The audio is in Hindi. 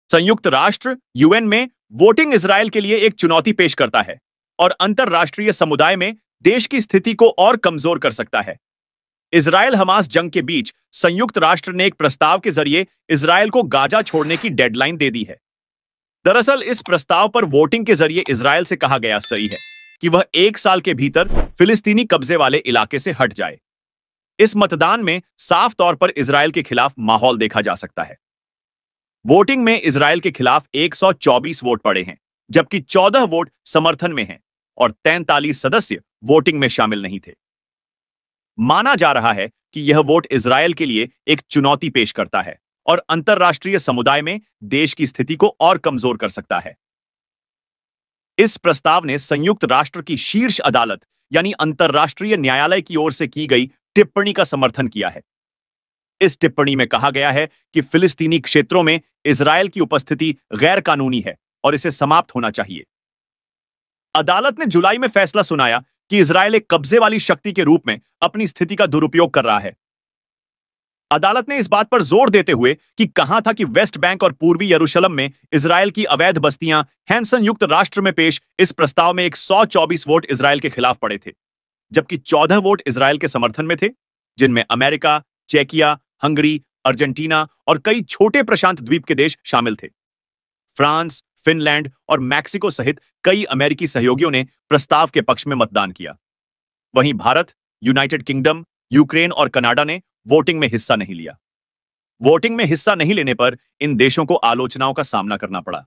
संयुक्त राष्ट्र यूएन में वोटिंग इजरायल के लिए एक चुनौती पेश करता है और अंतरराष्ट्रीय समुदाय में देश की स्थिति को और कमजोर कर सकता है। इजरायल हमास जंग के बीच संयुक्त राष्ट्र ने एक प्रस्ताव के जरिए इजरायल को गाजा छोड़ने की डेडलाइन दे दी है। दरअसल इस प्रस्ताव पर वोटिंग के जरिए इजरायल से कहा गया सही है कि वह 1 साल के भीतर फिलिस्तीनी कब्जे वाले इलाके से हट जाए। इस मतदान में साफ तौर पर इजरायल के खिलाफ माहौल देखा जा सकता है। वोटिंग में इजरायल के खिलाफ 124 वोट पड़े हैं, जबकि 14 वोट समर्थन में हैं और 43 सदस्य वोटिंग में शामिल नहीं थे। माना जा रहा है कि यह वोट इजरायल के लिए एक चुनौती पेश करता है और अंतरराष्ट्रीय समुदाय में देश की स्थिति को और कमजोर कर सकता है। इस प्रस्ताव ने संयुक्त राष्ट्र की शीर्ष अदालत यानी अंतरराष्ट्रीय न्यायालय की ओर से की गई टिप्पणी का समर्थन किया है। इस टिप्पणी में कहा गया है कि फिलिस्तीनी क्षेत्रों में इजरायल की उपस्थिति गैर कानूनी है और इसे समाप्त होना चाहिए। अदालत ने जुलाई में फैसला सुनाया कि इजरायल एक कब्जे वाली शक्ति के रूप में अपनी स्थिति का दुरुपयोग कर रहा है। अदालत ने इस बात पर जोर देते हुए कि कहा था कि वेस्ट बैंक और पूर्वी यरूशलेम में इजरायल की अवैध बस्तियां हैं। संयुक्त राष्ट्र में पेश इस प्रस्ताव में 124 वोट इजरायल के खिलाफ पड़े थे, जबकि 14 वोट इजरायल के समर्थन में थे, जिनमें अमेरिका, चेकिया, हंगरी, अर्जेंटीना और कई छोटे प्रशांत द्वीप के देश शामिल थे। फ्रांस, फिनलैंड और मैक्सिको सहित कई अमेरिकी सहयोगियों ने प्रस्ताव के पक्ष में मतदान किया। वहीं भारत, यूनाइटेड किंगडम, यूक्रेन और कनाडा ने वोटिंग में हिस्सा नहीं लिया। वोटिंग में हिस्सा नहीं लेने पर इन देशों को आलोचनाओं का सामना करना पड़ा।